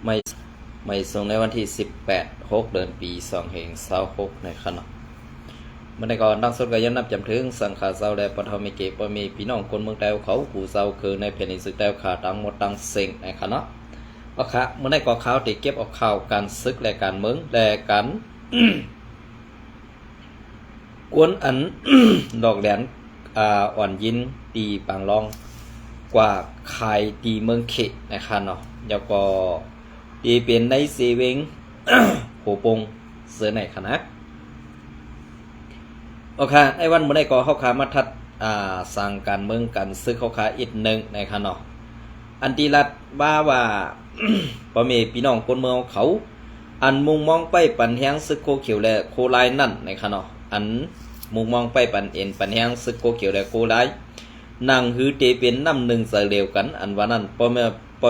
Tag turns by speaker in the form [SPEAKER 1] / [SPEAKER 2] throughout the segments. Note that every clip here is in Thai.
[SPEAKER 1] ไม่ไม่ส่งในวันที่18 เดือนปี2526ในขณะเมื่อในก่อนดังสุดก็ยังนับจำถึงสังขารเจ้าและปฐมเกปมีพี่น้องคนเมืองแต้วเขาผู้เจ้าคือในแผ่นดินศึกแต้วขาดังหมดดังเซ็งในขณะเอาค่ะเมื่อในก่อข่าวที่เก็บเอาข่าวการศึกและการเมืองและการ กวนอัน ดอกแหลนอ่อนยินตีปางรองกว่าขายตีเมืองเขนะครับเนาะแล้วก็ตีเป็นในเซเวง โหปงเสือในคณะโอเคในวันเมื่อใดก็เข้าขามาทัดสั่งการเมืองกันซื้อเข้าขาอีกหนึ่งในคณะอันตีรัดว่า พ่อแม่พี่น้องคนเมืองเขาอันมุ่งมองไปปันแหงซึกโคเขียวและโคลายนั่นในคณะอันมุ่งมองไปปันเอ็นปันแหงซึกโคเขียวและโคลายนั่งหือเตเป็นน้ำหนึ่งใส่เร็วกันอันว่านั้นพ่อ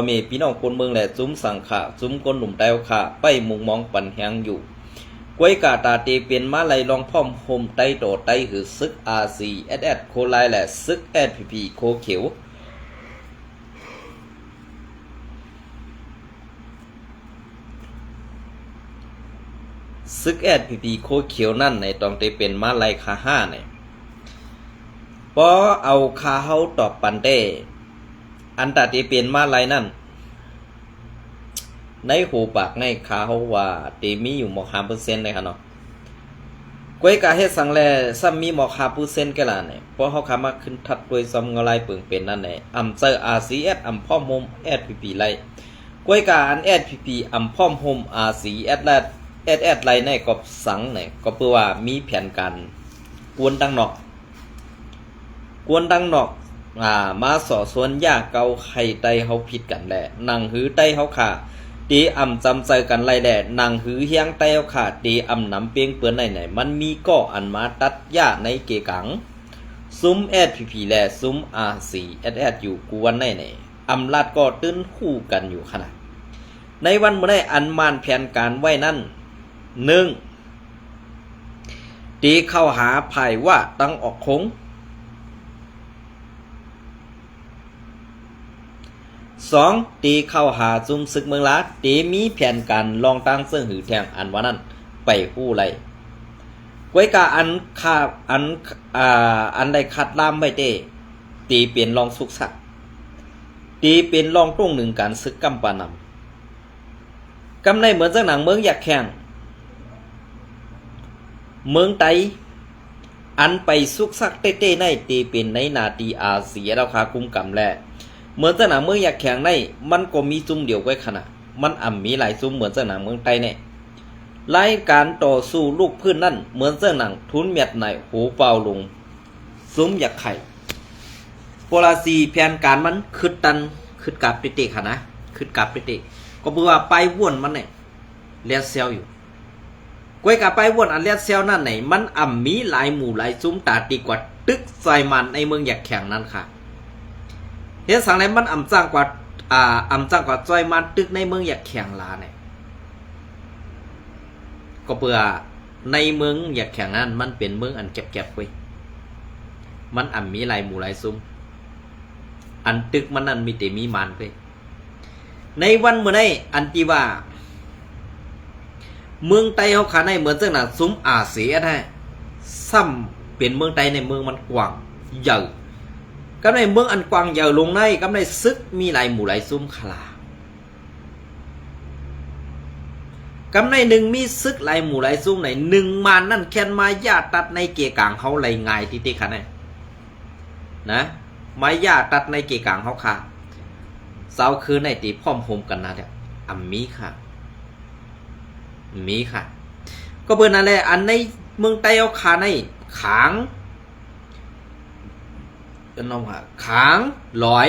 [SPEAKER 1] แม่พี่น้องคนเมืองและซุ้มสังขะซุ้มคนหนุ่มแต้วขาไปมุ่งมองปันแหงอยู่กวยกาตาเตเป็นมาไลลองพ่อมโฮมไตโตไตหือซึกRCSSโคลายและซึก SPP โคเขียวซึก SPP โคเขียวนั่นในตองเตเป็นมาไลคา5เนี่ยพอเอาคาเฮาตอบปันเตอันตาเตเป็นมาไลนั่นในหูปากในคาเฮาว่าเตมีอยู่หมอก5%เลยค่ะเนาะกวยกาเฮ็ดสังแลซ้ำมีหมอก5%กันล่ะเนี่ยพอเฮาขามาขึ้นทัดด้วยซ้ำเงาลายเปิงเป็นนั่นแหละอำเจอ RCS อำพร้อมโฮม SPP ไลกวยกาอัน SPP อำพร้อมโฮม RCS และ SS ไลในกอบสังเนี่ยก็เพื่อว่ามีแผนการกวนดังนอกมาสอสวนยาเกาไข่ไตเฮาผิดกันแหละนั่งหือไตเฮาขาตีอำจำใจกันไล่แหละนั่งหือเฮียงไตเฮาขาตีอำนำเปียงเปื้อนไหนมันมีก็อันมาตัดยาในเกกังซุ้ม SPP และซุ้ม RCSS อยู่กวนไหนอำลาดก็ตื้นคู่กันอยู่ขนาดในวันเมื่อได้อันมานแผนการไว้นั่น1ตีเข้าหาภายว่าตั้งออกคง2ตีเข้าหาจุ่มศึกเมืองลาตีมีแผนการลองตั้งเสื่อหือแทงอันว่านั้นไปผู้ไรกวยกาอันใดคัดล่ามไว้เตตีเปลี่ยนลองสุกสักตีเป็นลองตรงหนึ่งการศึกกำปานำกำในเหมือนเจ้าหนังเมืองอยากแข่งเมืองไตอันไปสุกสักเต้ในตีเป็นในนาตีอาเสียราคาคุ้มกำแลเหมือนเจ้าหนังเมืองอยากแข่งในมันก็มีซุ้มเดียวไว้ขนาดมันมีหลายซุ้มเหมือนเจ้าหนังเมืองไตเนี่ยรายการต่อสู้ลูกพื้นนั่นเหมือนเจ้าหนังทุนเมียดในหูเป่าลงซุ้มอยากไข่โพลาซีแผนการมันคืดกลับไปเตะค่ะนะคืดกลับไปเตะก็เพื่อว่าไปว่นมันเนี่ยเลียดเซลอยู่กวยกับไปว่นอันเลียดเซลนั่นไหนมันมีหลายหมู่หลายซุ้มตาตีกว่าตึกซอยมันในเมืองอยากแข่งนั่นค่ะเฮ็ดสังไหนมันจ้างกว่าซอยมันตึกในเมืองอยากแข่งลาเนี่ยก็เพื่อในเมืองอยากแข่งนั้นมันเป็นเมืองอันแก็บๆเว้ยมันมีหลายหมู่หลายซุ้มอันตึกมันนั่นมีแต่มีมันเว้ยในวันเมื่อไหร่อันที่ว่าเมืองไตเขาขาในเหมือนเจ้าหน้าซุ้มอาเสียได้ซ้ำเป็นเมืองไตในเมืองมันกว้างใหญ่ก็ในเมืองอันกว้างใหญ่ลงในก็ในซึกมีหลายหมู่หลายซุ้มขลากำในหนึ่งมีซึกหลายหมู่หลายซุ้มไหนหนึ่งมานั่นแค่นมาญาตัดในเกียกลางเขาไหลง่ายที่ขาในนะไม้ญาตัดในเกียกลางเขาค่ะเสาคือในตีพร้อมโฮมกันนะเนี่ยมีค่ะก็เบอร์นั่นแหละอันในเมืองไต้เอาขาในขางเป็นน้องค่ะขางลอย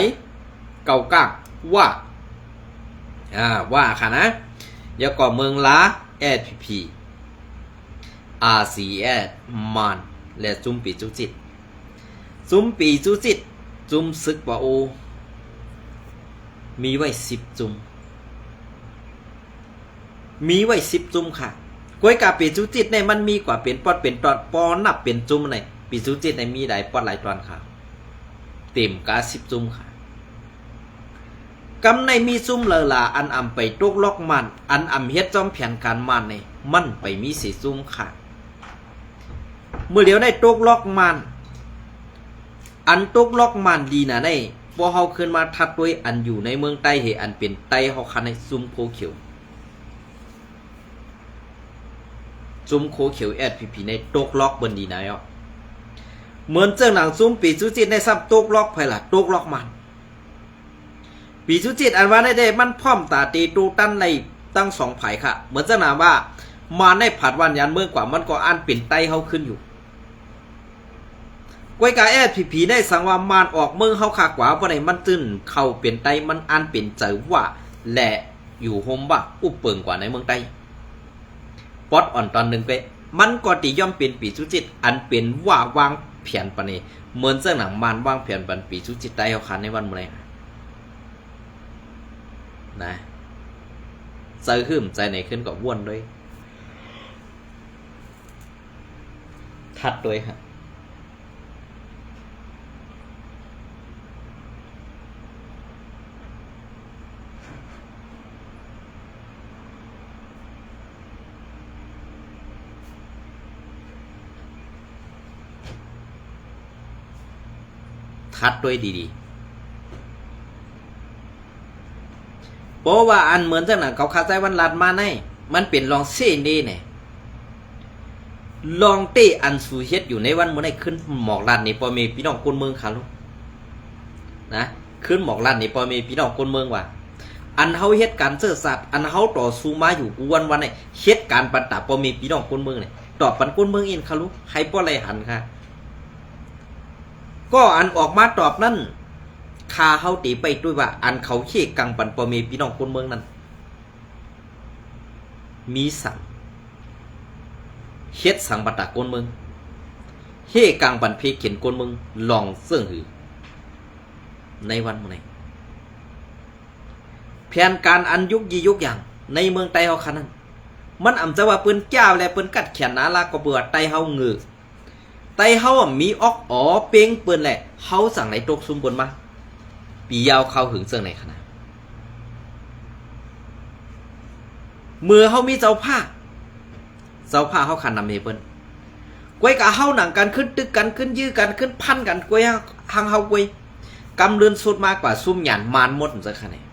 [SPEAKER 1] เก่าก้างว่าค่ะนะแล้วก็เมืองล้า SPP RCS มันและจุมปีจุจิตจุมซึกว่าโอมีไว้10จุ่มค่ะกวยกาปีจุจิตในมันมีกว่าเป็นปอดเป็นตอนปอนับเป็นจุ่มในปีจุจิตในมีหลายปอดหลายตอนค่ะเต็มกา10จุ่มค่ะ กำในมีซุ่มเลอลาอันอำไปตุกลอกมันอันอำเฮ็ดจอมแผนการมันในมันไปมีสีซุ่มค่ะเมื่อเดียวได้ตุกลอกมันอันตุกลอกมันดีนะในพอเฮาขึ้นมาทัดด้วยอันอยู่ในเมืองใต้เหอันเป็นไต้เฮาคันในซุ่มโคเขียวซุ่มโคเขียวแอดพีพีในตุกลอกเบิ่นดีนะเนาะเหมือนเจ้าหนังซุ่มปีสุจิตในซ้ำตุกลอกไผล่ะตุกลอกมันปีสุจิตอันว่าได้มันพร้อมตาตีตูตั้นในตั้งสองไผ่ค่ะเหมือนจะนามว่ามาในผัดวันยันเมื่อกว่ามันก็อ่านเป็นไตเฮาขึ้นอยู่กวยกาแอดผีได้สั่งว่ามานออกเมืองเฮาขากว่าบ่ได้มันตื้นเข้าเป็นไตมันอ่านเป็นเจอว่าและอยู่โฮมบ่อุปเปิงกว่าในเมืองไตปอดอ่อนตอนนึงไปมันก็ติย่อมเป็นปีสุจิตอันเป็นว่าวางแผนปานนี้เหมือนเจ้าหนังมานวางแผนปันปีสุจิตไตเฮาคันในวันมื้อนี้นะใจขึ้นใจไหนขึ้นก็ว่วนด้วยทัดด้วยฮะทัดด้วยดีๆเพราะว่าอันเหมือนจังหนังเขาคาใจวันลัดมาในมันเป็นลองเส้นดีเนี่ยลองเตะอันสูเฮ็ดอยู่ในวันเมื่อไหร่ขึ้นหมอกลัดนี่พอมีพี่น้องคนเมืองค่ะลูกนะขึ้นหมอกลัดนี่พอมีพี่น้องคนเมืองว่าอันเฮาเฮ็ดการเสื้อสัตว์อันเฮาต่อสู้มาอยู่กูวันเนี่ยเฮ็ดการปันตาพอมีพี่น้องคนเมืองเนี่ยตอบปันคนเมืองเองค่ะลูกให้ป้อไรหันค่ะก็อันออกมาตอบนั่นคาเฮาตีไปด้วยว่าอันเขาเขกังปันปอมีพี่น้องคนเมืองนั้นมีสั่งเฮ็ดสั่งบัตรคนเมืองเฮกังปันเพเขียนคนเมืองลองเสื่องหือในวันมื้อนี้แผนการอันยุกยียุกอย่างในเมืองไต้เฮาคันนั้นมันอำจะว่าเปิ้นเจ้าและเปิ้นกัดแขนนาลาก็เบื่อไต้เฮาเงือไต้เฮามีออกอ๋อเป้งเปิ้นแหละเฮาสั่งไหนตกซุ่มเปิ้นมาปียาวเข้าหึงเสื่องในขณะเมื่อเขามีเจ้าผ้าเขาขันนำเมเปิ้ลกวยกับเขาหนังกันขึ้นตึกกันขึ้นยื้อกันขึ้นพันกันกวยหังเขากวยกำเรือนสุดมากกว่าซุ่มหยานมานมดจะขนาด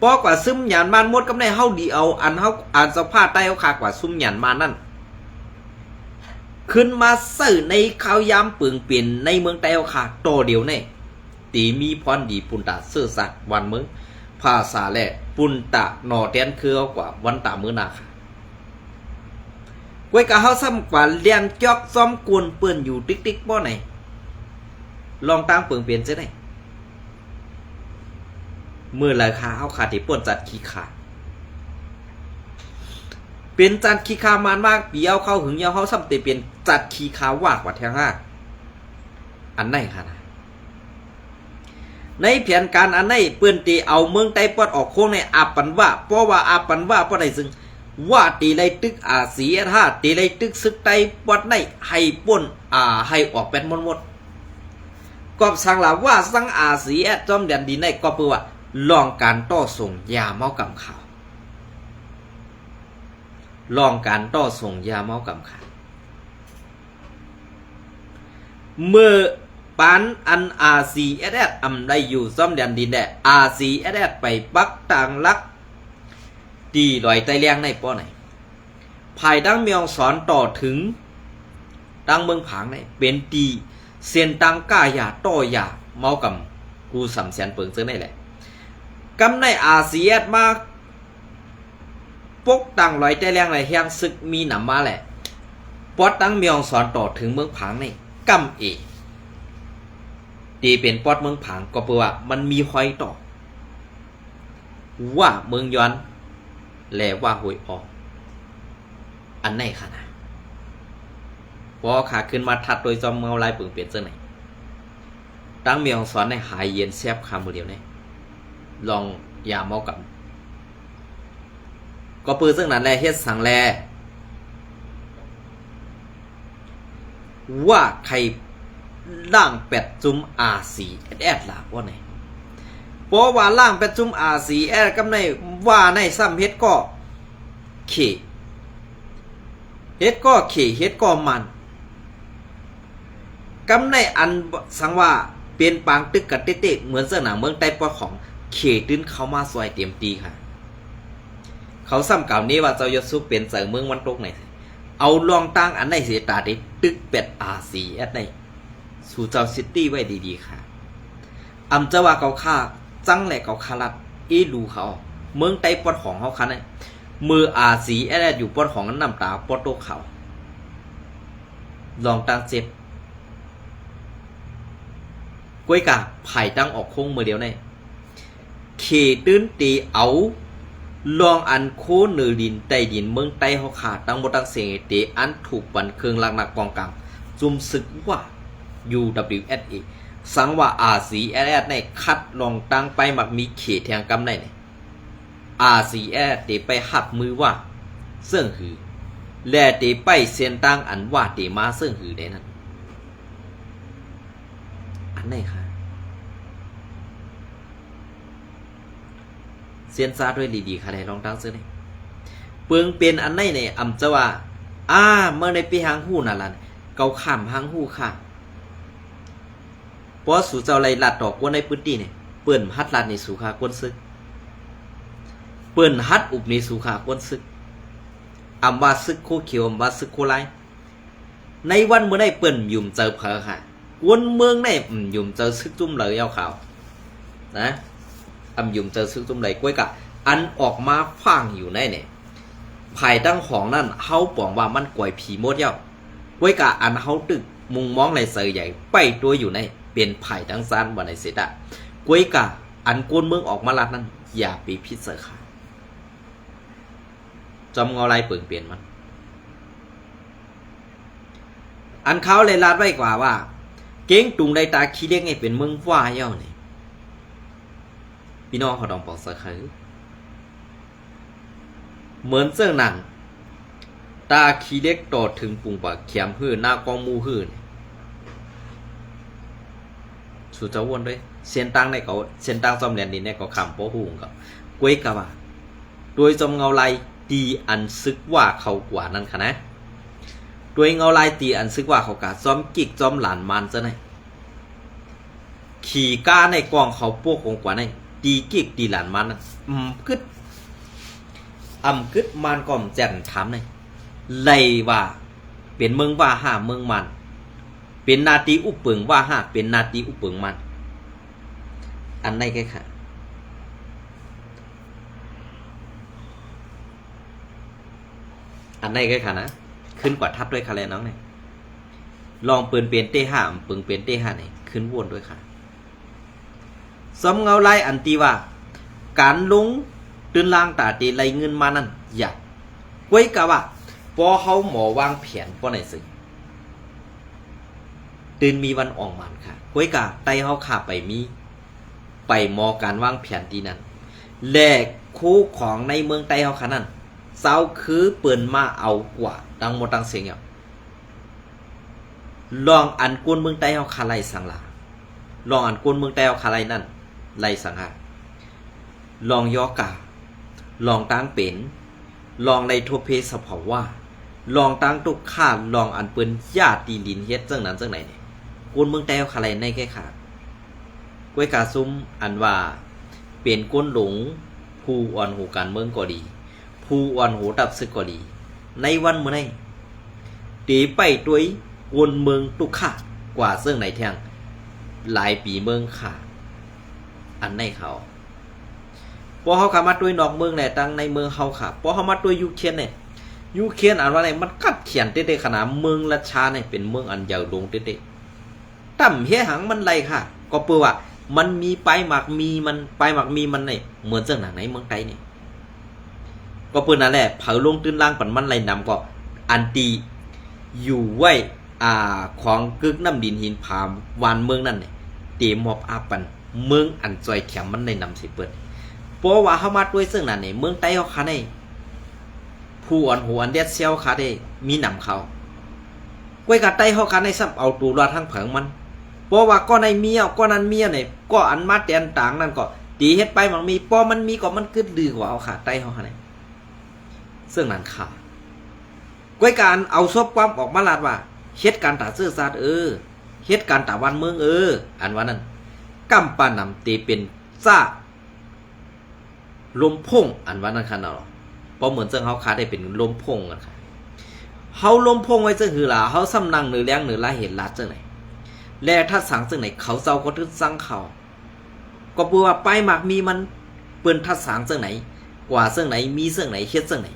[SPEAKER 1] ปอกว่าซุ่มหยานมานมดกำในเขาดีเอาอันเขาอ่านเจ้าผ้าใต้เขาขากว่าซุ่มหยานมานนั่นขึ้นมาสื่อในข้าวยามเปลืองเปลี่ยนในเมืองไต้เขาขาโตเดียวเนี่ยตีมีพรดีปุนตาเสื้อสักวันมึงภาษาแหละปุนตะหนอแตนคือเอากว่าวันตามือนาค่ะกวยกะเฮาซ้ำกว่าเลียนจอกซ้อมกวนเปื้อนอยู่ติ๊กๆบ่ไหนลองตั้งเปิงเปลี่ยนจะได้มือราคาเฮาขาดที่ป่นจัดขี้ขาเป็นจัดขี้ขามานมากปีเอาเข้าหึงยาวเฮาซ้ำเตเปลี่ยนจัดขี้ขาวากว่าแท้ห้าอันไหนค่ะนะในแผนการอันไหนเปื้อนตีเอาเมืองไต้ปอดออกโค้งในอาปันว่าเพราะว่าอาปันว่าเพราะใดซึ่งว่าตีไรตึกอาเสียท่าตีไรตึกซึกไต้ปอดในให้ป่นให้ออกเป็นหมดก็สั่งละว่าสั่งอาเสียจอมแดนดีในก็เพื่อว่าลองการต่อส่งยาเมากำข่าวลองการต่อส่งยาเมากำข่าวเมื่อปานอันRCSS อำได้อยู่ซ่อมแดนดินแด RCSS ไปปักต่างลักตีลอยไตเลียงในป้อไหนภายดังเมียงสอนต่อถึงดังเมืองผางในเป็นตีเซียนตังก้ายาต่อยาเมากำกูสำเสียนเปิงซื้อในแหละกำในRCSS มาปกต่างลอยไตเลียงในเฮียงศึกมีหนำมาแหละปอดดังเมียงสอนต่อถึงเมืองผางในกำตีเป็นปอดเมืองผางก็เพราะว่ามันมีหอยต่อว่าเมืองย้อนแหละว่าหวยออกอันไหนขนาดพอขาขึ้นมาทัดโดยจอมเงาลายเปลืองเปลี่ยนเสื้อไหนตั้งเมียงสอนในหายเย็นแซบคำมือเดียวเนี่ยลองยาเมากับก็ปืนซึ่งนั้นแหละเฮ็ดสั่งแลว่าใครด่างเป็ดจุ่มRCSS ล่ะว่าไหน เพราะว่าล่างเป็นจุ่มอาซีแอร์กำในว่าในซ้ำเฮ็ดก็เขเฮ็ดก็เขเฮ็ดก็มันกำในอันสังว่าเป็นปางตึกกันเต๊ะเหมือนเสื้อหนังเมืองใต้ปอของเขตื้นเขามาซอยเต็มตีค่ะเขาซ้ำเก่านี้ว่าเจ้ายศสุเป็นเสือเมืองวันตกไหนเอาลองตั้งอันไหนเสียตาได้ตึกเป็ดอาซีแอดในสู่เจ้าซิตี้ไว้ดีๆค่ะอำจะว่าเขาฆ่าจังแหละเขาคารัดดูเขาเมืองใต้ปอดของเขาคันเนี่ยมืออาซีแอดอยู่ปอดของนั้นน้ำตาปอดโตเขาลองตั้งเจ็บกล้วยกาไผ่ตั้งออกโค้งมือเดียวในเขตื้นตีเอาลองอันโคเนือดินใต้ดินเมืองใต้เขาขาดตั้งบตั้งเสียงเตอันถูกบันเครื่องลักนักกองกลางจุ่มศึกว่า UWSA สังว่า RCS ในคัดลองตั้งไปมักมีเขตแทงกำในเนี่ย RCS เตไปหับมือว่าเสื่องหือแลเตไปเสียนตั้งอันว่าเตมาเสื่องหือได้นั้นอันไหนคะเสียนซาด้วยดีๆค่ะได้ลองตั้งซื้อนี่เปิงเป็นอันไหนเนี่ยอำจะว่าเมื่อในปีหางหู้นั่นล่ะเกาข้ามหางหู้ค่ะเพราะสู่เจ้าไรลัดดอกกวนในพื้นที่เนี่ยเปิ้นฮัดลัดในสู่ขากวนซึกเปิ้นฮัดอุบในสู่ขากวนซึกอำว่าซึกโคเขียวอำว่าซึกโคไลในวันเมื่อได้เปิ้นยุ่มเจอเพอค่ะกวนเมืองในยุ่มเจอซึกจุ่มเลยยาวขาวนะอำยุ่มเจอซึกจุ่มเลยกล้วยกะอันออกมาฟังอยู่ในเนี่ยภายตั้งของนั่นเฮาปองว่ามันก่อยผีมดเย้ากล้วยกะอันเฮาตึกมุงมองในเสยใหญ่ไปตัวอยู่ในเป็นไผ่ทั้งซานบ่ในเสดะกล้วยกะอันกวนเมืองออกมาลัดนั้นอย่าไปพิจารณาจอมเงาลายเปิ่งเปลี่ยนมันอันเขาเลยลาดไว้กว่าเก่งตุงได้ตาขี้เล็กไงเป็นเมืองว่าเย้านี่พี่น้องเขาดองปอกสักคือเหมือนเสื้อหนังตาขี้เล็กต่อถึงปุ่งปากเขียมหื้อหน้ากองมูหื้อสู่เจ้าวนด้วยเส้นตั้งในเขาเส้นตั้งจอมแหลนดินในเขาคำโป้หูงกับกวยกะว่าโดยจอมเงาลายตีอันซึกว่าเขากว่านั่นค่ะนะโดยเงาลายตีอันซึกว่าเขากะจอมกิกจอมหลานมันซะไหนขี่ก้าในกองเขาโป้ของกว่าในตีกิกตีหลานมันกึดกึดมันก่อมแจ่นถามเลยเลยว่าเป็นเมืองว่าห้าเมืองมันเป็นนาตีอุปเปิงว่าห้าเป็นนาตีอุปเปิงมันอันไหนแค่ค่ะอันไหนแค่ค่ะนะขึ้นกว่าทัดด้วยค่ะเลยน้องเนี่ยลองเปิ่นเปลี่ยนเต้ห้าเปิ่งเปลี่ยนเต้ห้าเนี่ยขึ้นวนด้วยค่ะสมเงาไล่อันตีว่าการลงตื่นล่างตาตีไล่เงินมานั่นอยากไว้กะว่าพอเขาหมอวางแผนพอไหนสิตื่นมีวันออกมันค่ะไว้กะไตเขาขาไปมอการวางแผนตีนั้นแลกคู่ของในเมืองไตเขาขานั้นเศร้าคือเปิ่นมาเอากว่าดังหมดดังเสียงอย่างลองอันกวนเมืองไตเขาขาไล่สังลาลองอันกวนเมืองไตเขาขาไล่นั่นไล่สังหาลองยอกาลองตั้งเป็นลองในโทเพสภาวะลองตั้งตุกข้าลองอันเปิ้นญาติดินเฮ็ดจังนั้นจังไหนเนี่ยกวนเมืองแต้วคาไรในแค่ขาดกล้วยกาซุ้มอันว่าเป็นก้นหลงผู้อ่อนหูการเมืองก็ดีผู้อ่อนหูดับซึกก็ดีในวันเมื่อไหร่ตีไปด้วยกวนเมืองตุกข้ากว่าซึ่งไหนแทงหลายปีเมืองขาอันในเขาพอเขาขามาด้วยนอกเมืองแหละตั้งในเมืองเขาค่ะพอเขามาด้วยยูเครนเนี่ยยูเครนอ่านว่าอะไรมันกัดเขียนเต้ๆขนาดเมืองราชาเนี่ยเป็นเมืองอันยาวลงเต้ๆต่ำเฮียหังมันไรค่ะก็เปื่อว่ามันมีไปหมักมีมันไปหมักมีมันเนี่ยเหมือนเจ้าหนังไหนเมืองไทยเนี่ยก็เปื่อนั่นแหละเผาลงตื้นล่างปันมันไรนำก็อันตีอยู่ไว้ของกึกน้ำดินหินผามวานเมืองนั่นเนี่ยเตมอบอาปันเมืองอันจอยแข็งมันในนำสิเปิดเพราะว่าเขามาด้วยซึ่งนั่นเนี่ยเมืองไต้เขาขาในผู้อ่อนหัวอันเด็ดเซียวขาได้มีนำเขากล้วยกัดไต้เขาขาในซ้ำเอาตัวรอดทั้งเผิงมันเพราะว่าก็ในเมียก็นั้นเมียเนี่ยก็อันมาแตนต่างนั่นก็ ตีเฮ็ดไปมันมีป้อมันมีก็มันกึดดื้อกว่าเอาขาใต้เฮาหั่นแหละซึ่งนั้นค่ะก้วยการเอาซบความออกมาลาดว่าเฮ็ดการตาเสื้อซาดเฮ็ดการตาวันเมืองอันว่านั้นกำปานำตีเป็นซ่าลมพงอันว่านั้นค่ะเนาะเพราะเหมือนจังเฮาขาได้เป็นลมพงกันค่ะเฮาลมพงไว้จังหือล่ะเฮาสำนังเหนือแรงเหนือลาเห็นลาดจังไหนและถ้าสังจังไหนเขาเจ้าก็ถึงสังเขาก็บ่ว่าไปมากมีมันเปิ้นทัดสังจังไหนกว่าจังไหนมีจังไหนเฮ็ดจังไหน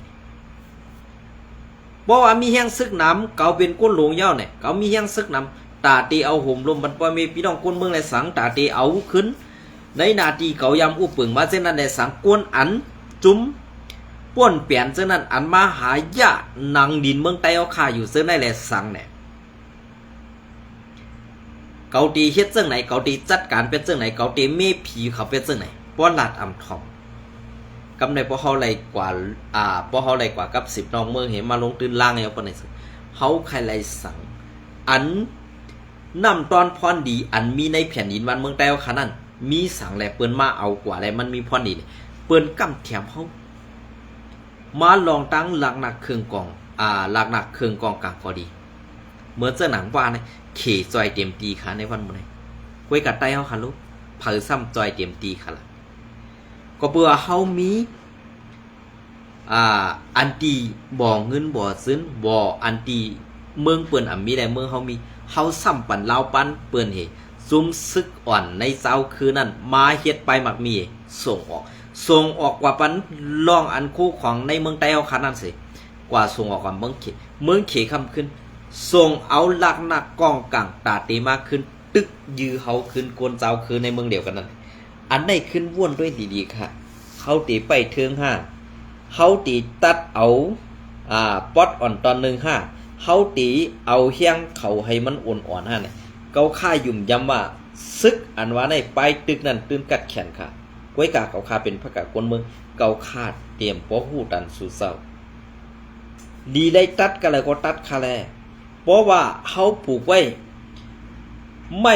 [SPEAKER 1] บ่ว่ามีแฮงซึกน้ำเก่าเป็นก้นหลวงยาวเนี่ยเก่ามีแฮงซึกน้ำตาตีเอาห่มลมบรรปมีพี่น้องคนเมืองและสังตาตีเอาขึ้นในนาทีเก่ายำอุปึงมาเช่นนั้นได้สังกวนอันจุ้มป้วนเปลี่ยนเช่นนั้นอันมาหายะนางดินเมืองไต้เอาค่าอยู่เช่นได้แหละสังเนี่ยเกาตีเฮ็ดจังไหนเกาตีจัดการเป็นจังไหนเกาตีเมผีเขาเป็นจังไหนป้อนลาดอำทองกำในพอเฮาไหลกว่าพอเฮาไหลกว่ากับ10น้องเมืองเห็นมาลงตื่นล่างเอาปานไหนสิเฮาใครไหลสังอันนำตอนพรดีอันมีในแผ่นดินวันเมืองไต้เอาขนาดมีสังแหละเปิ้นมาเอากว่าอะไรมันมีพรดีเปิ้นกำแถมเฮามาลองตั้งหลักหนักเครื่องกองหลักหนักเครื่องกองกลางก็ดีเหมือนจะหนังว่าเนี่ยเขจอยเต็มตีค่ะในวันมื้อนี้ก้วยกัดไต้เฮาค่ะลูกเผาซ้ำจอยเต็มตีค่ะล่ะก็เบื่อเฮามีอันตีบ่เงินบ่ซื้นบ่อันตีเมืองเปิ้นมีได้เมืองเฮามีเฮาซ้ำปันลาวปันเปิ้นเฮซุมซึกอ่อนในเจ้าคือนั้นมาเฮ็ดไปมักมีส่งออกกว่าปันลองอันคู่ของในเมืองไต้เฮาคันนั้นสิกว่าส่งออกกว่าเมืองเขคำขึ้นส่งเอาหลักหนักกองกลางตาตีมากขึ้นตึกยือเฮาขึ้นกวนเจ้าคือในเมืองเดียวกันนั้นอันได้ขึ้นว่นด้วยดีๆค่ะเฮาตีไปเทิง5เฮาตีตัดเอาป๊อดอ่อนตอน1 5เฮาตีเอาเฮียงเขาให้มันอ่อนๆเนี่ยเกาค่ายุ่มย้ำว่าซึกอันว่าในไปตึกนั้นตื่นกัดแขนค่ะก้วยกาเกาค่าเป็นพระกากวนเมืองเกาคาดเตรียมป้อหูดันสู่เศร้าดีได้ตัดกันแล้วก็ตัดคาแลเพราะว่าเฮาปลูกไว้ไม่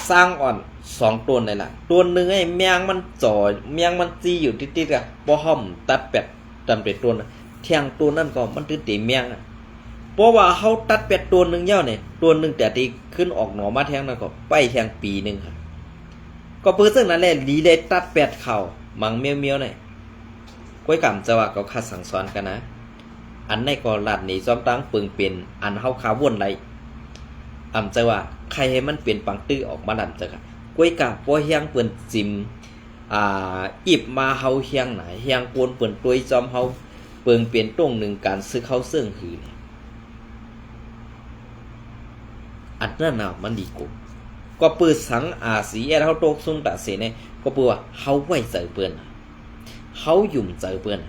[SPEAKER 1] สร้างอ่อน2ตัวนี่ล่ะตัวนึงไอ้แมงมันจ่อแมงมันจี้อยู่ติดๆอ่ะบ่ห่อมตัดเป็ดจำเป็นตัวนะเที่ยงตัวนั้นก็มันติดแมงอ่ะเพราะว่าเฮาตัดเป็ดตัวนึงยาวเนี่ยตัวนึงแต่ที่ขึ้นออกหนอมาแทงนั้นก็ไปแทงปีนึงค่ะก็เพื่อซึ่งนั้นแหละลีได้ตัดเป็ดเข้ามังเมียวๆเนี่ยก้อยกำจะว่าก็คัดสั่งสอนกันนะอันในก็ลัดนี่ซ้อมตั้งปึงเป็นอันเฮาขาวนไหลจะว่าใครให้มันเปลี่ยนปังตื้อออกมาดันจะค่ะก้วยกาบ่เฮียงเปิ้นจิมอิบมาเฮาเฮียงไหนเฮียงกวนเปิ้นตัวยจอมเฮาเปิงเปลี่ยนตรงหนึ่งการซื้อเข้าเสื่องหือเนี่ยอันนั้นน่ะมันดีกว่าก็เปิดสังสีแอเฮาตกซุ่มตะเสเนี่ยก็เปิดว่าเฮาไว้ใจเปิ้นเฮายุ่มใจเปิ้น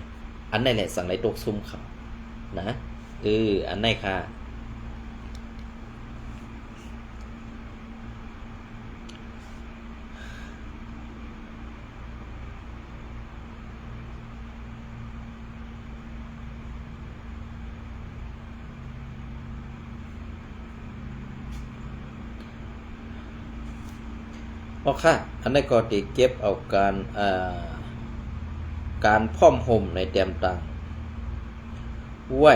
[SPEAKER 1] อันนั้นแหละสังไหลตกซุ่มเขานะอันไหนค่ะเพราะค่ะอันนี้ก็ติเก็บเอาการพ่อมห่มในแต้มต่างไว้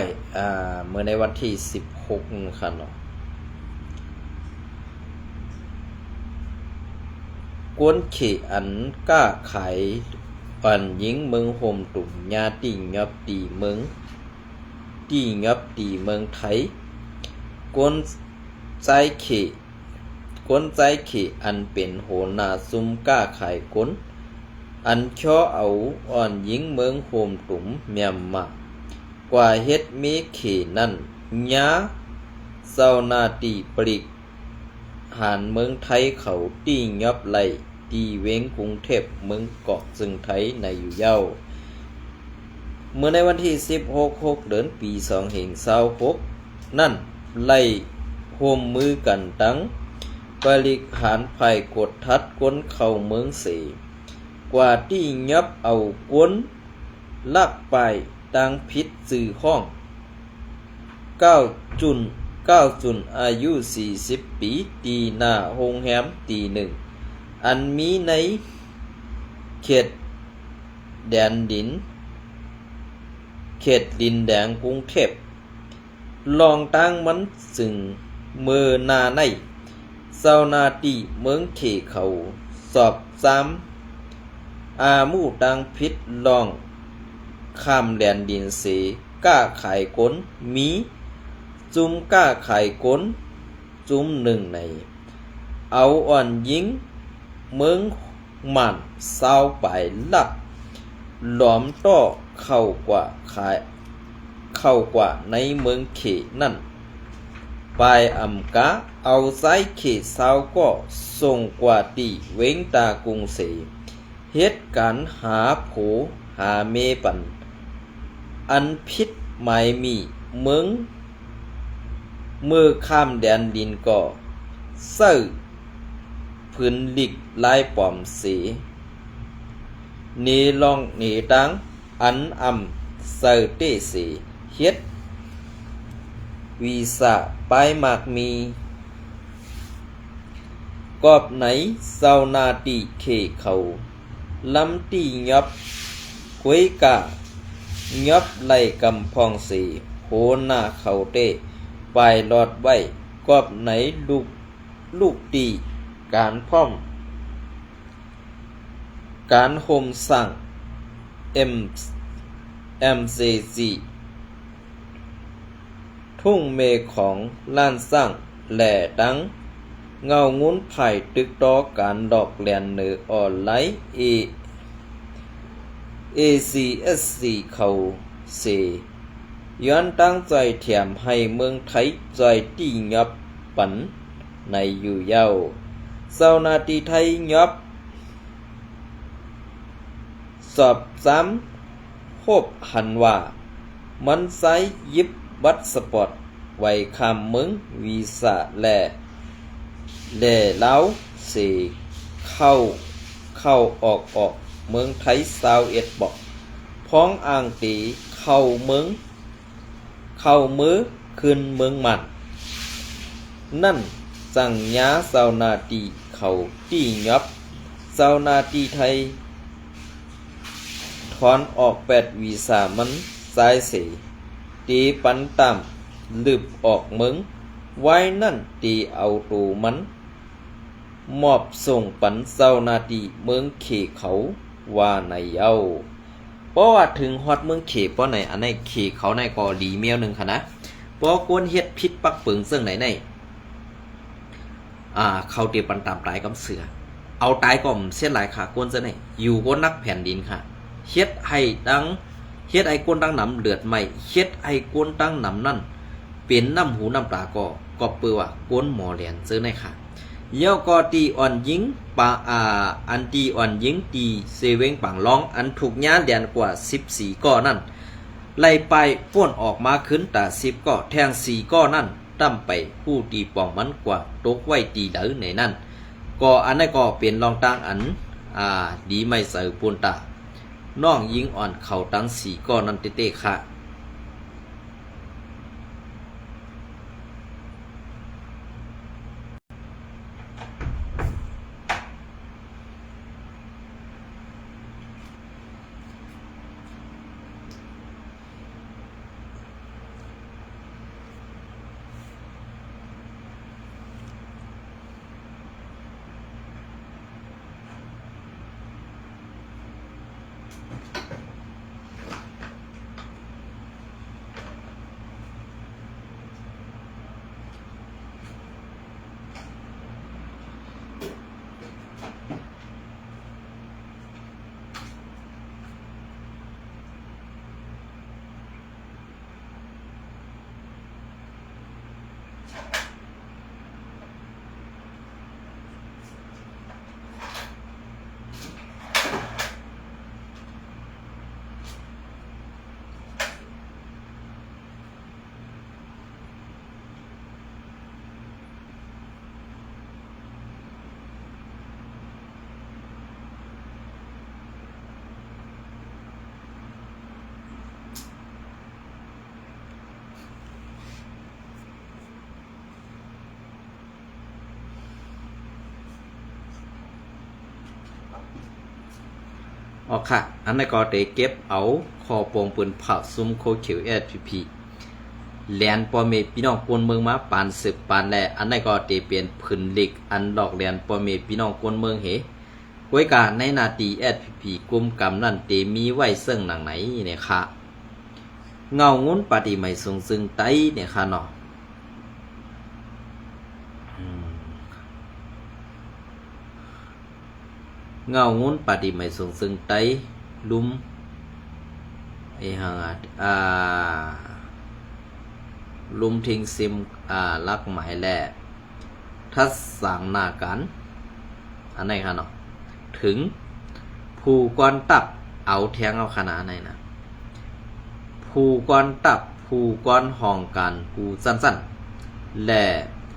[SPEAKER 1] เมื่อในวันที่16ค่ะเนาะกวนเขอันก้าไขอันหญิงเมืองห่มตุ่มญาติงับตีเมืองไทยกวนใจเขอันเป็นโหนาซุมก้าไขกวนอันช่อเอาอ่อนหญิงเมืองห่มตุ่มเมียมมากว่าเฮ็ดมีเขนั่นญาเจ้าหน้าที่ปริกหารเมืองไทยเขาตีงับไหลตีเว้งกรุงเทพเมืองเกาะซึ่งไทยในอยู่เย้าเมื่อในวันที่16เดือนปี2526นั่นไล่ร่วมมือกันตั้งบริหารภัยกดทัดก้นเข้าเมืองเสกว่าที่ยับเอาก้นลักไปตั้งพิษสื่อห้อง9 จุนอายุ40 ปีตีหน้าโรงแรมตี 1อันมีใน เขตแดนดินเขตดินแดงกรุงเทพลองตั้งมันสึงมือนาในเจ้าหน้าที่เมืองเขเขาสอบซ้ำอามูดังพิษลองข้ามแดนดินเสก้าขายก้นมีจุมก้าขายก้นจุมหนึ่งในเอาอ่อนยิงเมืองหมันเศร้าไปลักหลอมต้อเข้ากว่าในเมืองเขนั่นปลายอำกาเอาไซเขเศร้าก็ส่งกว่าตีเว้งตากรุงเสเหตุการณ์หาโผหาเมปันอันพิษหมายมีเมืองมือข้ามแดนดินก็เซ้อพื้นลิกลายปอมเสนีลองนีตังอันอำเซ้อเตเสเฮ็ดวีซ่าไปมากมีกอบไหนเศร้านาตีเขเขาลำตียบกวยกายบไล่กำพองสีโหหน้าเขาเตไปลอดไว้กอบไหนลูกตีการพ่อมการโฮมสั่ง MCC ทุ่งเมของล้านสร้างแหล่ดังเงางุ้นไผ่ตึกตอการดอกแลนเนอออนไลน์ ACSC เขาเสย้อนตั้งใจแถมให้เมืองไทยใจตียับปันในอยู่เย้าเจ้านาทีไทยยับสอบซ้ำโคบหันว่ามันไซยิบบัตรสปอร์ตไว้คำเมืองวีซ่าแล่เล้าเสเข้าออกเมืองไทย21บอกพ้องอ่างตีเข้ามือขึ้นเมืองมันนั่นจังยาเจ้านาตีเขาตียับเจ้านาตีไทยถอนออก8วีซ่ามันสายเสตีปันตามลืบออกเมืองไว้นั่นตีเอาตูมันมอบส่งปันเจ้านาตีเมืองเขเขาว่าในเย้าเพราะว่าถึงฮอดเมืองเขเพราะไหนอันไหนเขเขาในก็ดีเมียวหนึ่งค่ะนะเพราะกวนเฮ็ดพิษปักปึงซึ่งไหนเขาเตียปันตามตายกับเสือเอาตายก่อมเสียหลายค่ะกวนจะไหนอยู่ก็นักแผ่นดินค่ะเฮ็ดไอ้กวนตั้งหนำเลือดใหม่เฮ็ดไอ้กวนตั้งหนำนั่นเป็นน้ำหูน้ำตาก็เปื้อว่ากวนหมอเหรียญซื้อในค่ะเย้าก็ตีอ่อนยิงอันตีอ่อนยิงตีเซเวงปังร้องอันถูกย้านแดนกว่า14ก้อนั่นไล่ไปป้วนออกมาขึ้นแต่10ก้อแทง4ก้อนั่นตั้มไปผู้ตีป่องมันกว่าตกไว้ตีเด๋อในนั่นก็อันนั้นก็เป็นรองตั้งอันดีไม่ใส่ปูนตาน้องยิงอ่อนเข่าตั้ง4ก้อนั่นเต้ๆค่ะ อ๋อค่ะอันนั้นก็ได้เก็บเอาคอปงปืนเผาซุ้มโคเขียว SPP แลนปอเมพี่น้องกวนเมืองมาปานสืบปานแลอันนั้นก็ได้เปลี่ยนพื้นลิกอันดอกแลนปอเมพี่น้องกวนเมืองเหไว้กาในนาที SPP กลุ่มกำนั่นเตมีไว้ซึ่งหนังไหนเนี่ยค่ะเงางุ้นปฏิไม่ทรงซึ่งไตเนี่ยค่ะเนาะเงางุ้นปฏิไม่ทรงซึ่งไตลุมไอ้ห่างลุมทิ้งซิมลักหมายแหล่ทัดสั่งหน้ากันอันไหนค่ะเนาะถึงผู้กอนตับเอาแทงเอาขนาดไหนนะผู้กอนตับผู้กอนห้องกันผู้สั้นๆและ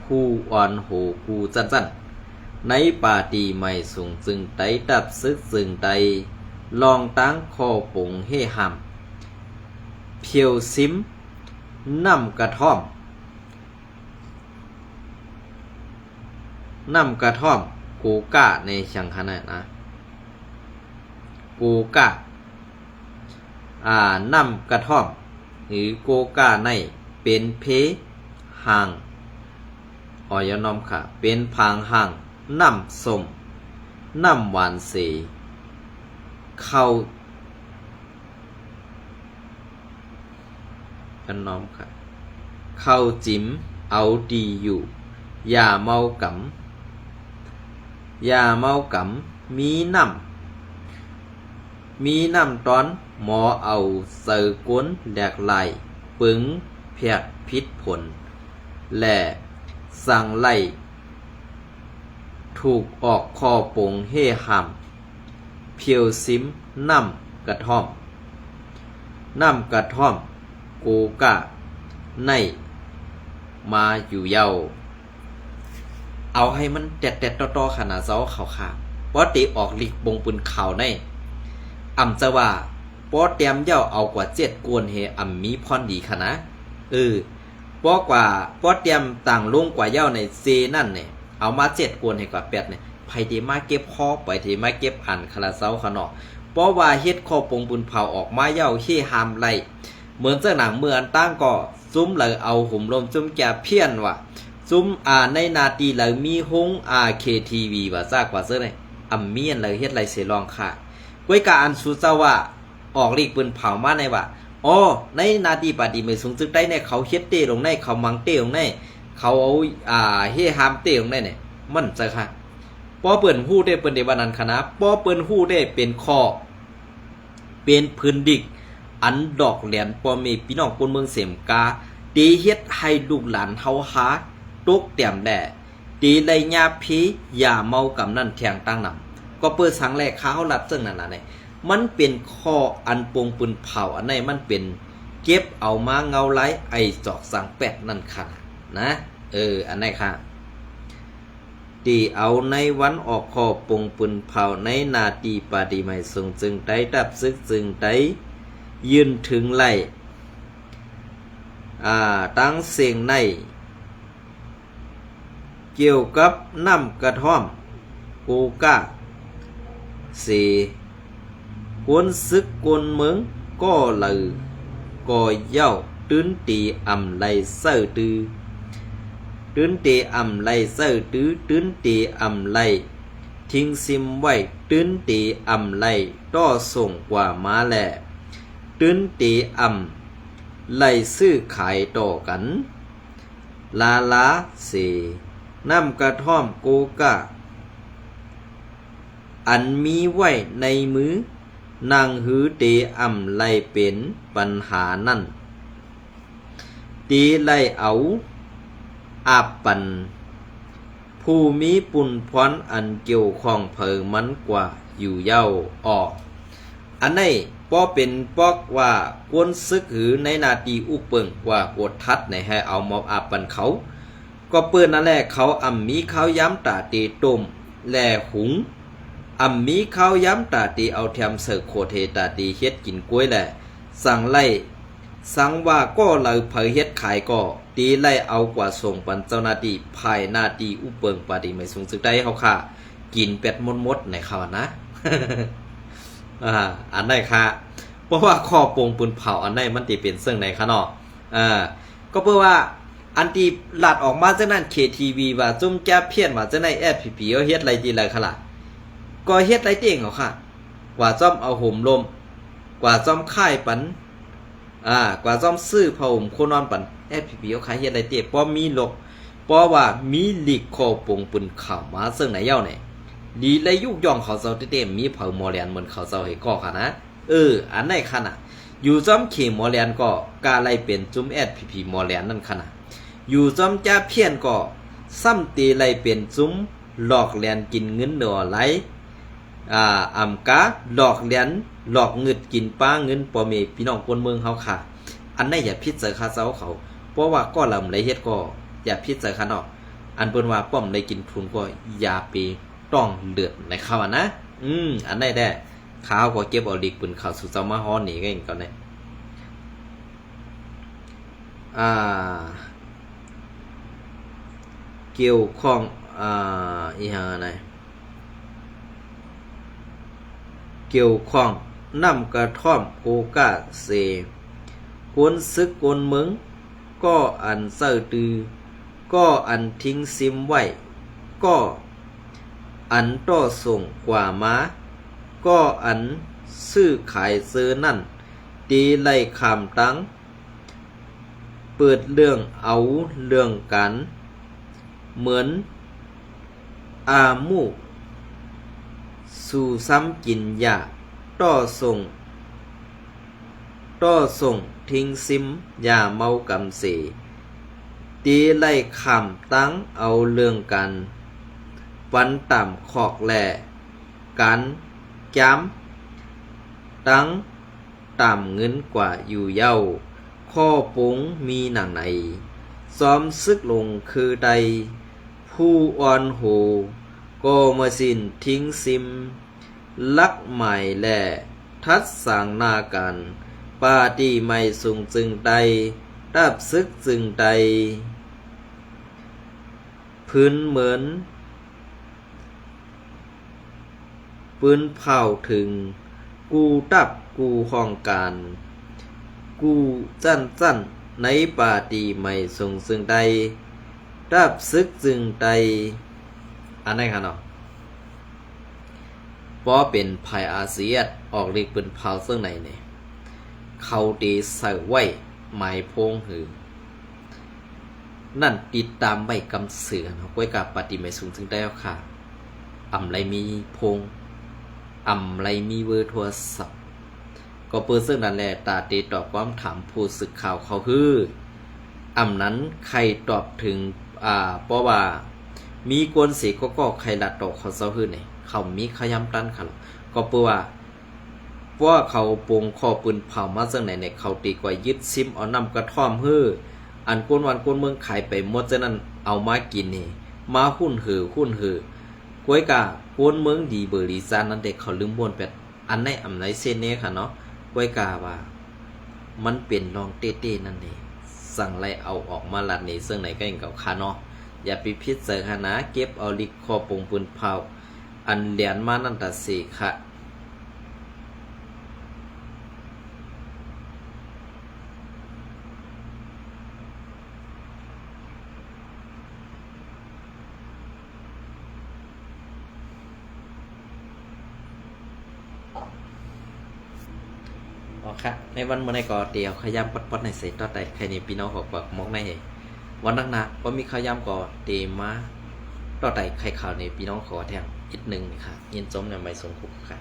[SPEAKER 1] ผู้อ่อนโหผู้สั้นๆในปาตีไม่สูงจึงไตตับซึกจึงไตลองตั้งคอปงเฮหำเพียวซิมน้ำกระท่อมกูกะในช่างขนาดนะกูกะน้ำกระท่อมหรือโกกะในเป็นเพห่างออยนอมค่ะเป็นพางห่างน้ำส้มน้ำหวานสีเข้ากันน้อมค่ะเข้าจิ้มเอาดีอยู่อย่าเมากำมีน้ำตอนหมอเอาเสือก้นแหลกไหลปึงเพียกพิษผลและสั่งไล่ถูกออกคอปงเฮ่หำเพียวซิมน้ำกระท่อมกูกะในมาอยู่เยาเอาให้มันแตะต่อขนาดเจ้าเขาค่ะเพราะตีออกลิกบงปืนข่าวในจะว่าป้อเตรียมเย้าเอากว่า7กวนเฮมีพรดีค่ะนะป้อเตรียมต่างลงกว่าเย้าในเซนั่นเนี่ยเอามา7กวนให้กว่า8เนี่ยไผที่มาเก็บคอไปที่มาเก็บอันคาราเซาขะเนาะเพราะว่าเฮ็ดคอปงปืนเผาออกมาเย้าเฮหามไล่เหมือนเจ้าหนังเมือนตั้งก็ซุ้มเลยเอาหุ่มลมจุ้มแก่เพี้ยนว่ะซุ้มในนาทีเลยมีหงKTV ว่าซากว่าเสื้อเลยเมียนเลยเฮ็ดไรเสลองค่ะไว้กาอันสุดเจ้าว่าออกลีกปืนเผามาในว่าในนาทีปฏิไม่สูงจึงได้ในเขาเฮ็ดเตลงในเขามังเตลงในเขาเอาเฮฮามเตลงในเนี่ยมันจะค่ะป้อเปิ้นฮู้ได้เปิ้นได้ว่านั้นคณะป้อเปิ้นฮู้ได้เป็นข้อเป็นพื้นดิกอันดอกแหลนป้อมีพี่น้องคนเมืองเสมกาตีเฮ็ดให้ลูกหลานเฮาหาตกเต็มแด่ตีเลยญาพีอย่าเมากำนั่นแทงตั้งนำก็เปิดสังแรกข้าวรับซึ่งนั่นน่ะเนี่ยมันเป็นข้ออันปงปืนเผาอันไหนมันเป็นเก็บเอามาเงาไล่ไอจอกสังแปดนั่นค่ะนะอันไหนค่ะตีเอาในวันออกข้อปงปืนเผาในนาทีปฏิไม่ทรงจึงได้ดับซึกจึงได้ยืนถึงไล่ตั้งเสียงในเกี่ยวกับน้ำกระท่อมกูกะกวนซึกกวนเมืองก็เลยก็เย้าตื้นตีไลเซอร์ตื้อตื้นตีไลเซอร์ตื้อตื้นตีไลทิ้งซิมไว้ตื้นตีไลต่อส่งกว่ามาแหละตื้นตีไล่ซื้อขายต่อกันลาน้ำกระท่อมโกกะอันมีไว้ในมือนางหือเตไล่เป็นปัญหานั่นตีไล่เอาอาปันผู้มีปุ่นพรอันเกี่ยวข้องเผิงมันกว่าอยู่เย้าออกอันนี้ป้อเป็นปอกว่ากวนซึกหือในนาทีอุเปิงกว่ากดทัดในให้เอามอบอาปันเขาก็เปิ้นนั่นแหละเขามีข้าวย้ำตาตีต้มแล่หุงมีข้าวย้ำตาตีเอาแถมเสิร์ฟโคเทตาตีเฮ็ดกินกล้วยแหละสั่งไล่สั่งว่าก็เลยเผยเฮ็ดขายก็ตีไล่เอากว่าส่งปันเจ้าหน้าที่ภายหน้าที่อุเปิงปาดีไม่สูงสึกได้เฮาค่ะกินเป็ดมดๆในเขานะ อันไหนค่ะเพราะว่าข้อปงปืนเผาอันไหนมันติเป็นเสื่องไหนคะเนาะก็เพื่อว่าอันที่หลัดออกมาจากนั้น KTV ว่าจุ่มแก้เพี้ยนว่าจะใน FPP เอาเฮ็ดอะไรดีเลยค่ะล่ะก็เฮ็ดไรเต่งเหรอค่ะกว่าจ้อมเอาห่มลมกว่าจ้อมค่ายปันกว่าจ้อมซื้อผ้าห่มโคนอนปัน FPP เอาขายเฮ็ดไรเต่เพราะมีหลกเพราะว่ามีลีกข้อปงปืนข่าวมาเสื่องไหนเย้าไหนดีเลยยุกย่องเขาเซาเต้มีเผาหมอแลนเหมือนเขาเซาให้ก่อค่ะนะอันไหนค่ะน่ะอยู่จ้อมเขมหมอแลนก็กาไล่เป็นจุ่ม FPP หมอแลนนั่นค่ะน่ะอยู่จ้อมจ้าเพี้ยนก็ซ้ำตีไล่เป็นจุ้มหลอกแลนกินเงินเดอไหลอำกาหลอกแลนหลอกเงินกินป้าเงินปอเมพี่น้องคนเมืองเฮาค่ะอันไหนอย่าพิจารณาเซาเขาเพราะว่าก็ลำไรเฮ็ดก็อย่าพิจารณาเนาะอันเปิ้นว่าป้อมได้กินทุนก็อย่าไปต้องเลือดในข้าวนะอันไหนได้ข้าวก็เก็บเอาดิกปืนข้าวสุเจ้ามาฮ้อนนี่ก็อย่างก่อนเนี่ยเกี่ยวข้องอีหยังอะไรเกี่ยวข้องน้ำกระท่อมโอกาเสกวนซึกกวนเมืองก็อันเซอร์ตือก็อันทิ้งซิมไว้ก็อันต่อส่งกว่ามาก็อันซื้อขายซื้อนั่นตีไล่คำตั้งเปิดเรื่องเอาเรื่องกันเหมือนมูสู่ซ้ำกินยาต่อส่งทิ้งซิมยาเมากำเสตีไล่คำตั้งเอาเรื่องกันวันต่ำขอกแหล่กันย้ำตั้งต่ำเงินกว่าอยู่เย้าข้อปุงมีหนังไหนซ้อมซึกลงคือใดผู้อ่อนโหก็มาสินทิ้งซิมลักใหม่แหล่ทัดสางนากันปาตีไม่สูงจึงใดดับซึกจึงใดพื้นเหมือนปืนเผาถึงกูตับกูห้องการกูจั่นในปาตีไม่ส่งซึ่งใดดับซึกจึงใดอันไหนคะเนาะเพราะเป็นภัยอาเซียนออกฤทธิ์ปืนเผาซึ่งไหนเนี่ยเขาตีใส่ไว้หมายพงหือนั่นติดตามใบกำเสือนะก้วยกับปฏิไม่สูงถึงได้แล้วค่ะไรมีพงไรมีเวอร์โทรศัพท์ก็เปิดซึ่งนั่นแหละตาตีตอบความถามผู้สึกข่าวเขาคือนั้นใครตอบถึงเพราะว่ามีกวนเสียก็ใครลัดตอกเขาเศร้าคือเนี่ยเขามีขยำตันค่ะก็เปิดว่าเขาปงข้อปืนเผามาซึ่งไหนเนี่ยเขาตีกว่ายึดซิมเอานำกระท่อมฮื้ออันก้นวันก้นเมืองขายไปหมดฉะนั้นเอามากินนี่มาหุ้นหือกล้วยกาก้นเมืองดีเบอร์ลีซานนั่นเด็กเขาลืมบวนเป็ดอันไหนเส้นนี้ค่ะเนาะกล้วยกาว่ามันเป็นรองเต้นั่นเองสั่งไล่เอาออกมาลัดนี่ซึ่งไหนก็ยังเก่าค่ะเนาะอย่าไปพิจารณาเก็บเอาลิกคอปงปืนเผาอันเหรียญมานั่นตัดสีค่ะค่ะในวันเมื่อไหร่ก็เดียวขย้ำปัดในใส่ต่อแต่ใครในปีน้องหกมอกในวันนักหนาว่ามีขย้ำก็เตมาต่อแต่ใครข่าวในปีน้องขอแทงอีกหนึ่งค่ะยินจมในไม่สงคุกค่ะ